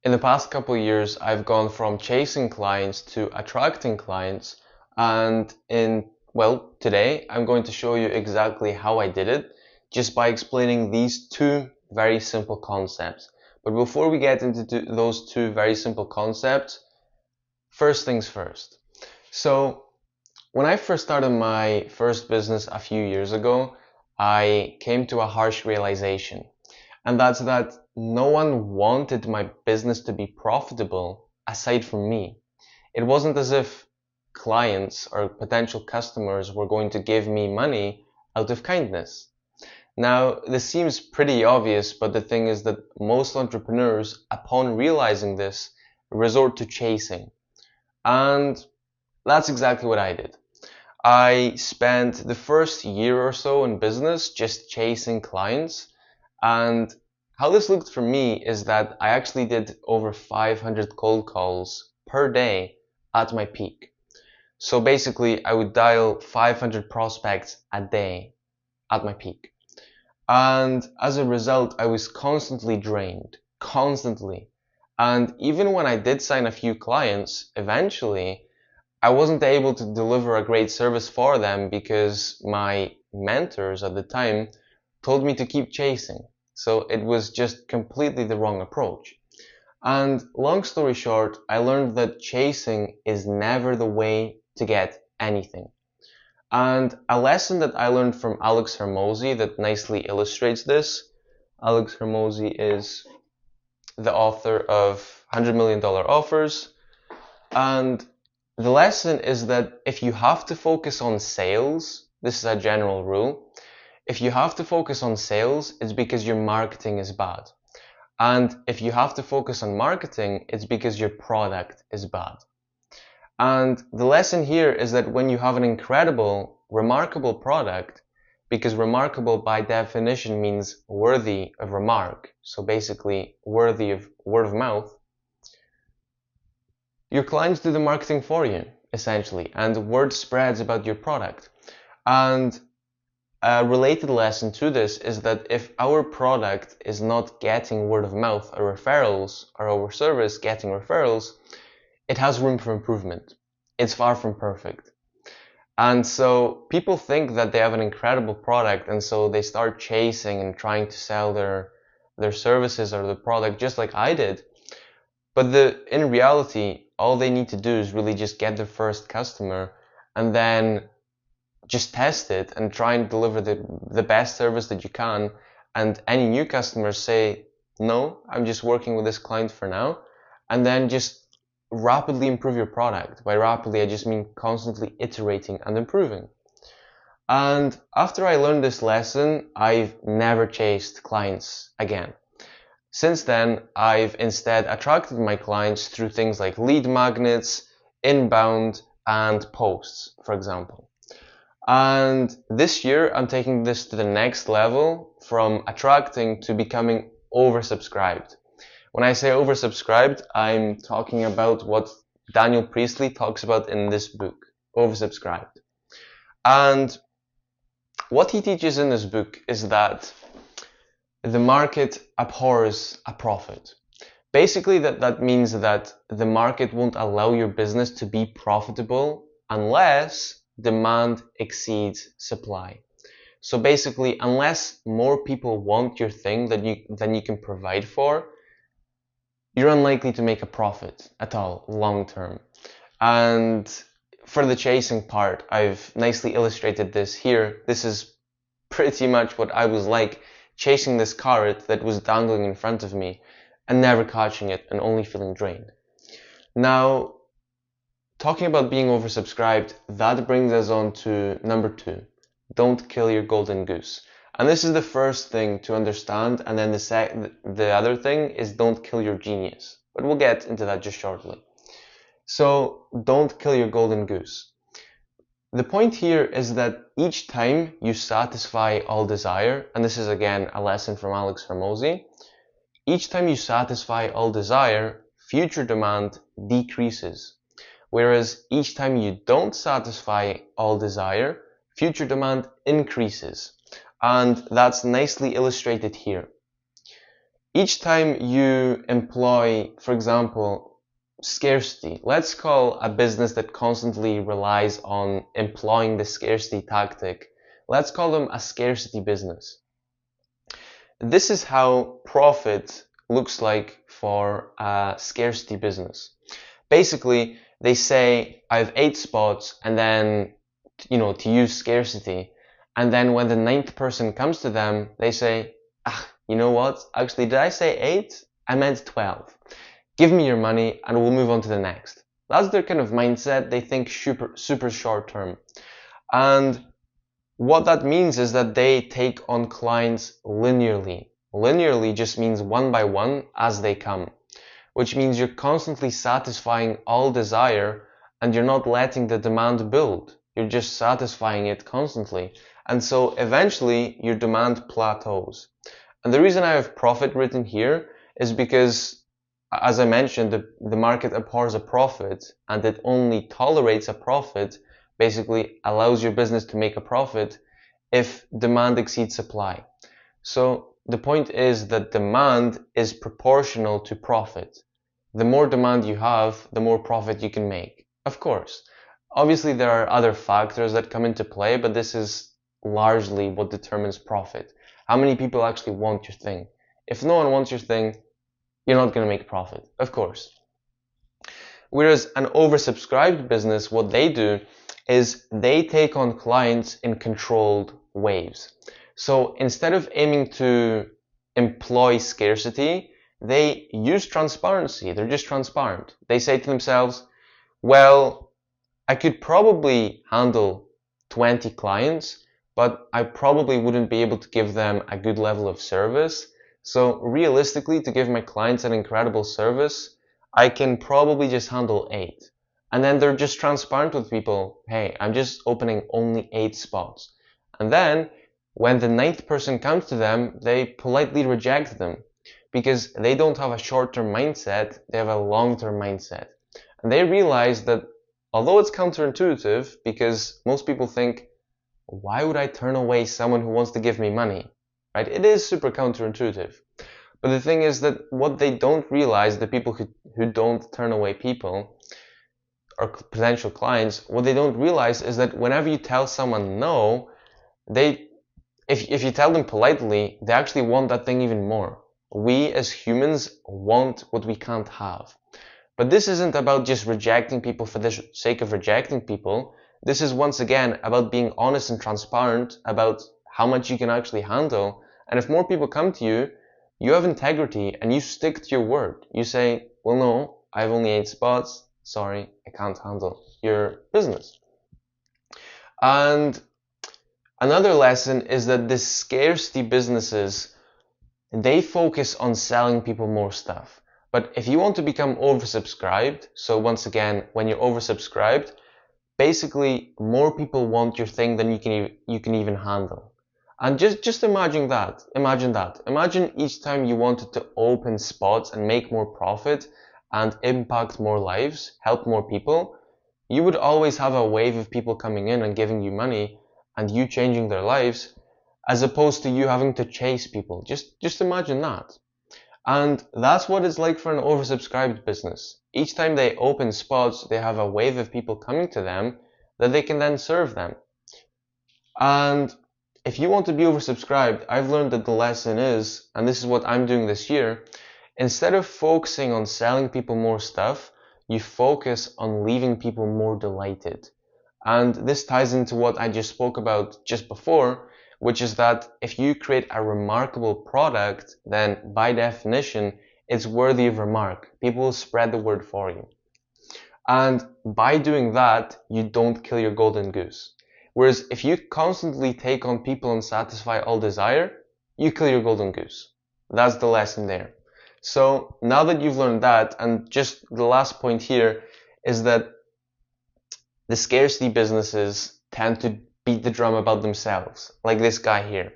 In the past couple of years, I've gone from chasing clients to attracting clients, and today I'm going to show you exactly how I did it just by explaining these two very simple concepts. But before we get into those two very simple concepts, first things first. So, when I first started my first business a few years ago, I came to a harsh realization. And that's that no one wanted my business to be profitable aside from me. It wasn't as if clients or potential customers were going to give me money out of kindness. Now, this seems pretty obvious, but the thing is that most entrepreneurs, upon realizing this, resort to chasing. And that's exactly what I did. I spent the first year or so in business just chasing clients, and how this looked for me is that I actually did over 500 cold calls per day at my peak. So basically, I would dial 500 prospects a day at my peak. And as a result, I was constantly drained, constantly. And even when I did sign a few clients, eventually, I wasn't able to deliver a great service for them because my mentors at the time told me to keep chasing. So it was just completely the wrong approach. And long story short, I learned that chasing is never the way to get anything. And a lesson that I learned from Alex Hermosi that nicely illustrates this. Alex Hermosi is the author of $100 Million Offers. And the lesson is that if you have to focus on sales, this is a general rule, if you have to focus on sales, it's because your marketing is bad. And if you have to focus on marketing, it's because your product is bad. And the lesson here is that when you have an incredible, remarkable product, because remarkable by definition means worthy of remark, so basically worthy of word of mouth, your clients do the marketing for you, essentially, and word spreads about your product. And a related lesson to this is that if our product is not getting word of mouth or referrals, or our service getting referrals, it has room for improvement. It's far from perfect. And so people think that they have an incredible product, and so they start chasing and trying to sell their services or the product just like I did. But in reality, all they need to do is really just get their first customer and then just test it and try and deliver the best service that you can. And any new customers say, no, I'm just working with this client for now. And then just rapidly improve your product. By rapidly, I just mean constantly iterating and improving. And after I learned this lesson, I've never chased clients again. Since then, I've instead attracted my clients through things like lead magnets, inbound, and posts, for example. And this year, I'm taking this to the next level from attracting to becoming oversubscribed. When I say oversubscribed, I'm talking about what Daniel Priestley talks about in this book, oversubscribed. And what he teaches in this book is that the market abhors a profit. Basically, that means that the market won't allow your business to be profitable unless demand exceeds supply. So basically, unless more people want your thing than you can provide for, you're unlikely to make a profit at all long term. And for the chasing part, I've nicely illustrated this here. This is pretty much what I was like, chasing this carrot that was dangling in front of me and never catching it and only feeling drained. Now, talking about being oversubscribed, that brings us on to number 2. Don't kill your golden goose. And this is the first thing to understand, and then the other thing is don't kill your genius. But we'll get into that just shortly. So, don't kill your golden goose. The point here is that each time you satisfy all desire, and this is again a lesson from Alex Hermosi, each time you satisfy all desire, future demand decreases. Whereas each time you don't satisfy all desire, future demand increases. And that's nicely illustrated here. Each time you employ, for example, scarcity, let's call a business that constantly relies on employing the scarcity tactic, let's call them a scarcity business. This is how profit looks like for a scarcity business. Basically, they say, I have 8 spots, and then, to use scarcity. And then when the 9th person comes to them, they say, you know what? Actually, did I say 8? I meant 12. Give me your money and we'll move on to the next. That's their kind of mindset. They think super short term. And what that means is that they take on clients linearly. Linearly just means one by one as they come, which means you're constantly satisfying all desire and you're not letting the demand build. You're just satisfying it constantly. And so eventually your demand plateaus. And the reason I have profit written here is because, as I mentioned, the market abhors a profit and it only tolerates a profit, basically allows your business to make a profit if demand exceeds supply. So the point is that demand is proportional to profit. The more demand you have, the more profit you can make. Of course. Obviously, there are other factors that come into play, but this is largely what determines profit. How many people actually want your thing? If no one wants your thing, you're not going to make profit, of course. Whereas an oversubscribed business, what they do is they take on clients in controlled waves. So instead of aiming to employ scarcity, they use transparency. They're just transparent. They say to themselves, well, I could probably handle 20 clients, but I probably wouldn't be able to give them a good level of service. So realistically, to give my clients an incredible service, I can probably just handle 8. And then they're just transparent with people. Hey, I'm just opening only 8 spots. And then when the 9th person comes to them, they politely reject them because they don't have a short-term mindset, they have a long-term mindset. And they realize that although it's counterintuitive, because most people think, why would I turn away someone who wants to give me money? Right? It is super counterintuitive. But the thing is that what they don't realize, the people who don't turn away people or potential clients, what they don't realize is that whenever you tell someone no, if you tell them politely, they actually want that thing even more. We as humans want what we can't have. But this isn't about just rejecting people for the sake of rejecting people. This is once again about being honest and transparent about how much you can actually handle. And if more people come to you, you have integrity and you stick to your word. You say, well, no, I have only 8 spots. Sorry, I can't handle your business. And another lesson is that the scarcity businesses, they focus on selling people more stuff. But if you want to become oversubscribed, so once again, when you're oversubscribed, basically more people want your thing than you can even handle. And just imagine that. Imagine each time you wanted to open spots and make more profit and impact more lives, help more people, you would always have a wave of people coming in and giving you money and you changing their lives, as opposed to you having to chase people. Just imagine that. And that's what it's like for an oversubscribed business. Each time they open spots, they have a wave of people coming to them that they can then serve them. And if you want to be oversubscribed, I've learned that the lesson is, and this is what I'm doing this year, instead of focusing on selling people more stuff, you focus on leaving people more delighted. And this ties into what I just spoke about just before, which is that if you create a remarkable product, then by definition, it's worthy of remark. People will spread the word for you. And by doing that, you don't kill your golden goose. Whereas if you constantly take on people and satisfy all desire, you kill your golden goose. That's the lesson there. So now that you've learned that, and just the last point here is that the scarcity businesses tend to beat the drum about themselves, like this guy here.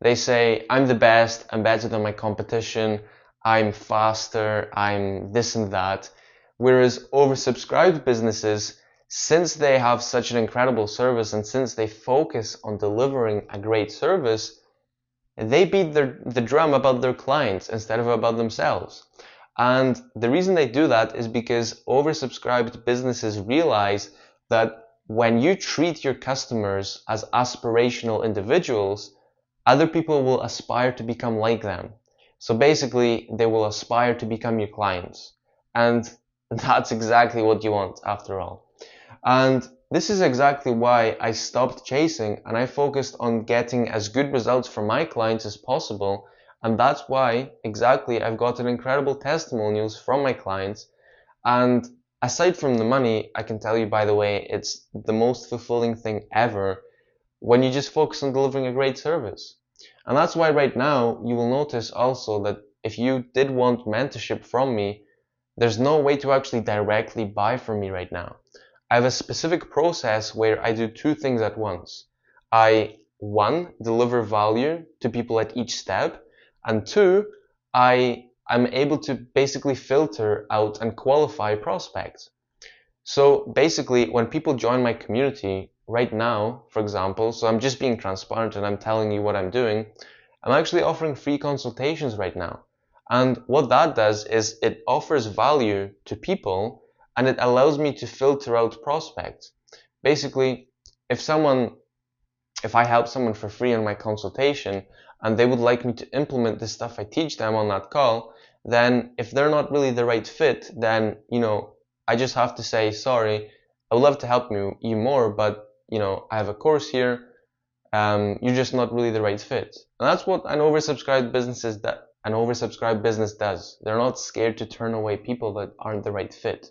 They say, I'm the best, I'm better than my competition, I'm faster, I'm this and that. Whereas oversubscribed businesses, since they have such an incredible service and since they focus on delivering a great service, they beat the drum about their clients instead of about themselves. And the reason they do that is because oversubscribed businesses realize that when you treat your customers as aspirational individuals, other people will aspire to become like them. So basically, they will aspire to become your clients. And that's exactly what you want after all. And this is exactly why I stopped chasing and I focused on getting as good results for my clients as possible. And that's why exactly I've gotten incredible testimonials from my clients. And aside from the money, I can tell you, by the way, it's the most fulfilling thing ever when you just focus on delivering a great service. And that's why right now you will notice also that if you did want mentorship from me, there's no way to actually directly buy from me right now. I have a specific process where I do two things at once. One, deliver value to people at each step, and two, I'm able to basically filter out and qualify prospects. So basically, when people join my community right now, for example, so I'm just being transparent and I'm telling you what I'm doing, I'm actually offering free consultations right now. And what that does is it offers value to people and it allows me to filter out prospects. Basically, if I help someone for free on my consultation and they would like me to implement the stuff I teach them on that call, then if they're not really the right fit, then, I just have to say, sorry, I would love to help you more, but, I have a course here. You're just not really the right fit. And that's what an oversubscribed business does. They're not scared to turn away people that aren't the right fit.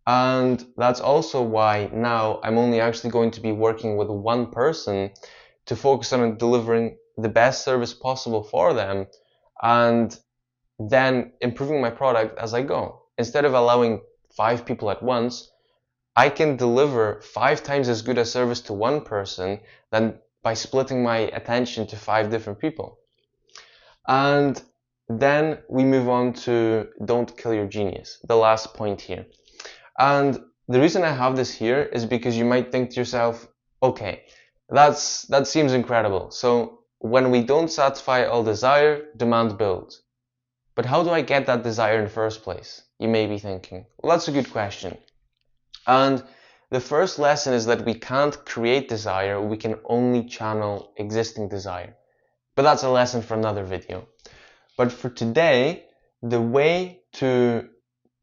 And that's also why now I'm only actually going to be working with one person to focus on delivering the best service possible for them and then improving my product as I go. Instead of allowing 5 people at once, I can deliver 5 times as good a service to one person than by splitting my attention to 5 different people. And then we move on to don't kill your genius, the last point here. And the reason I have this here is because you might think to yourself, okay, that seems incredible. So when we don't satisfy all desire, demand builds. But how do I get that desire in the first place? You may be thinking. Well, that's a good question. And the first lesson is that we can't create desire, we can only channel existing desire. But that's a lesson for another video. But for today, the way to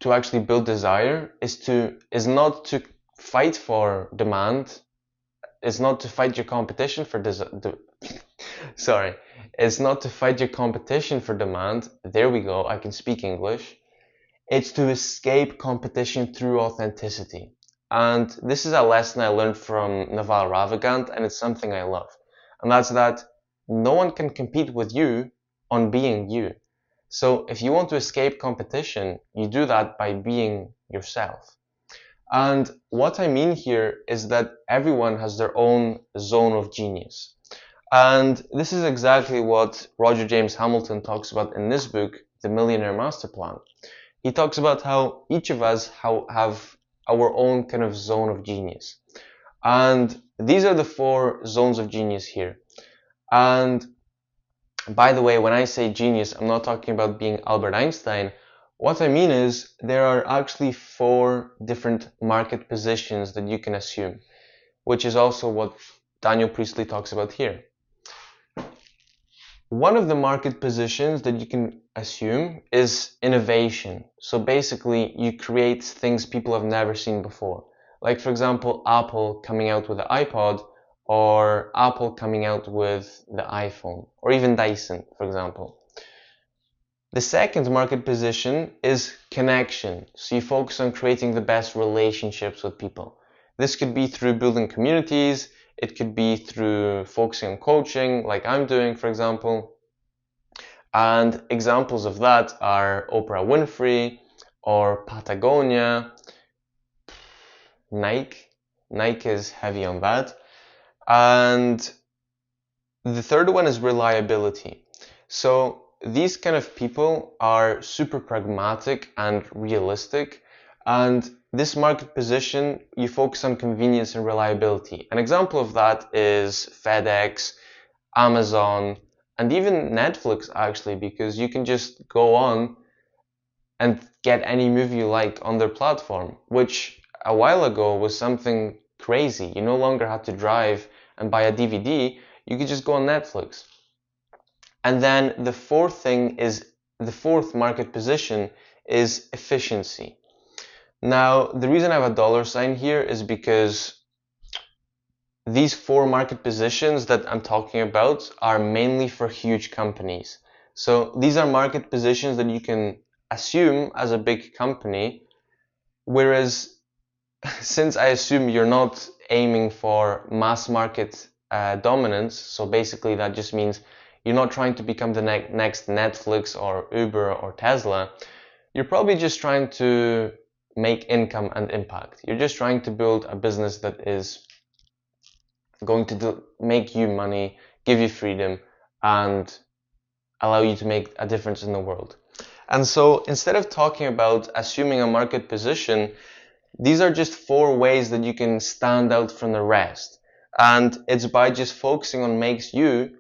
actually build desire is not to fight for demand. It's not to fight your competition for It's not to fight your competition for demand. There we go. I can speak English. It's to escape competition through authenticity. And this is a lesson I learned from Naval Ravikant, and it's something I love. And that's that no one can compete with you on being you. So if you want to escape competition, you do that by being yourself. And what I mean here is that everyone has their own zone of genius. And this is exactly what Roger James Hamilton talks about in this book, The Millionaire Master Plan. He talks about how each of us have our own kind of zone of genius. And these are the 4 zones of genius here. And by the way, when I say genius, I'm not talking about being Albert Einstein. What I mean is there are actually 4 different market positions that you can assume, which is also what Daniel Priestley talks about here. One of the market positions that you can assume is innovation. So basically, you create things people have never seen before. Like, for example, Apple coming out with the iPod, or Apple coming out with the iPhone, or even Dyson, for example. The second market position is connection. So you focus on creating the best relationships with people. This could be through building communities. It could be through focusing on coaching, like I'm doing, for example. And examples of that are Oprah Winfrey or Patagonia, Nike. Nike is heavy on that. And the third one is reliability. So these kind of people are super pragmatic and realistic. And this market position, you focus on convenience and reliability. An example of that is FedEx, Amazon, and even Netflix actually, because you can just go on and get any movie you like on their platform, which a while ago was something crazy. You no longer had to drive and buy a DVD, you could just go on Netflix. And then the fourth market position is efficiency. Now, the reason I have a dollar sign here is because these 4 market positions that I'm talking about are mainly for huge companies. So these are market positions that you can assume as a big company, whereas since I assume you're not aiming for mass market dominance, so basically that just means you're not trying to become the next Netflix or Uber or Tesla, you're probably just trying to make income and impact. You're just trying to build a business that is going to make you money, give you freedom, and allow you to make a difference in the world. And so instead of talking about assuming a market position, these are just 4 ways that you can stand out from the rest. And it's by just focusing on focusing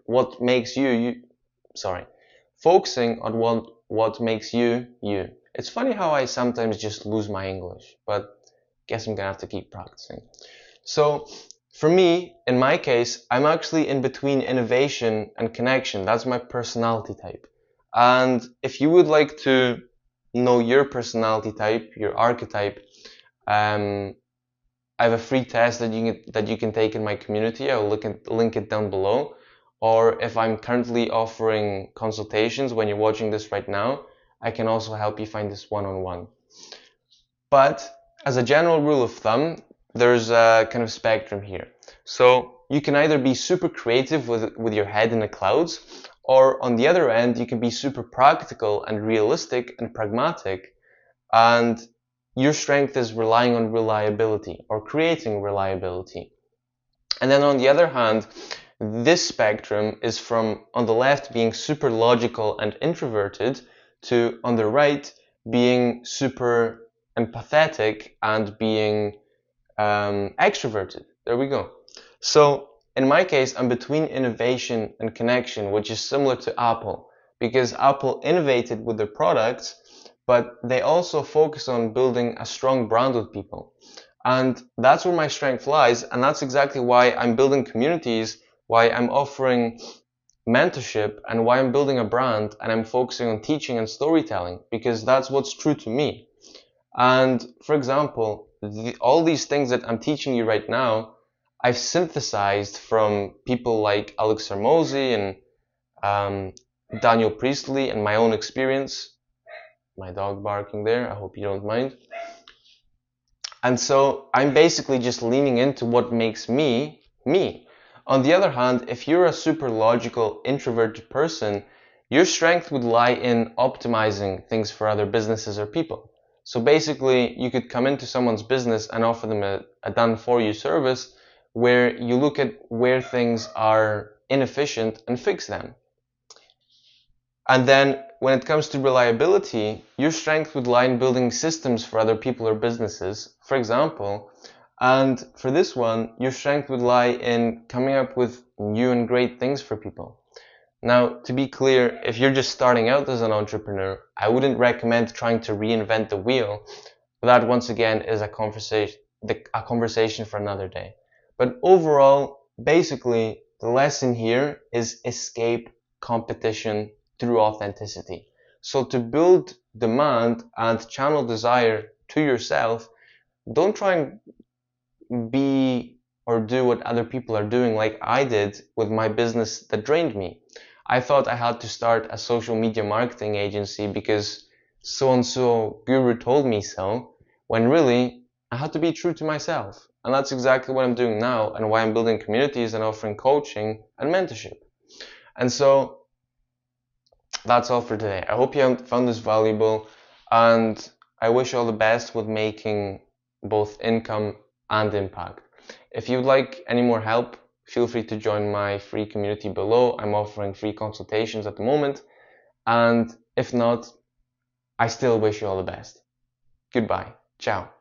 on what makes you, you. It's funny how I sometimes just lose my English, but guess I'm gonna have to keep practicing. So for me, in my case, I'm actually in between innovation and connection. That's my personality type. And if you would like to know your personality type, your archetype, I have a free test that you can take in my community. I'll link it down below. Or if I'm currently offering consultations when you're watching this right now, I can also help you find this one-on-one. But as a general rule of thumb, there's a kind of spectrum here. So you can either be super creative with your head in the clouds, or on the other end, you can be super practical and realistic and pragmatic, and your strength is relying on reliability or creating reliability. And then on the other hand, this spectrum is from on the left being super logical and introverted to on the right being super empathetic and being extroverted. There we go. So in my case, I'm between innovation and connection, which is similar to Apple, because Apple innovated with their products, but they also focus on building a strong brand with people. And that's where my strength lies, and that's exactly why I'm building communities, why I'm offering mentorship, and why I'm building a brand, and I'm focusing on teaching and storytelling, because that's what's true to me. And for example, all these things that I'm teaching you right now, I've synthesized from people like Alex Hormozi and Daniel Priestley and my own experience. My dog barking there, I hope you don't mind. And so I'm basically just leaning into what makes me, me. On the other hand, if you're a super logical, introverted person, your strength would lie in optimizing things for other businesses or people. So basically, you could come into someone's business and offer them a done-for-you service where you look at where things are inefficient and fix them. And then when it comes to reliability, your strength would lie in building systems for other people or businesses, for example. And for this one, your strength would lie in coming up with new and great things for people. Now, to be clear, if you're just starting out as an entrepreneur, I wouldn't recommend trying to reinvent the wheel. That, once again, is a conversation for another day. But overall, basically, the lesson here is escape competition through authenticity. So to build demand and channel desire to yourself, don't try and be or do what other people are doing like I did with my business that drained me. I thought I had to start a social media marketing agency because so-and-so guru told me so, when really I had to be true to myself. And that's exactly what I'm doing now and why I'm building communities and offering coaching and mentorship. And so that's all for today. I hope you found this valuable, and I wish you all the best with making both income and impact. If you'd like any more help, feel free to join my free community below. I'm offering free consultations at the moment, and if not, I still wish you all the best. Goodbye. Ciao.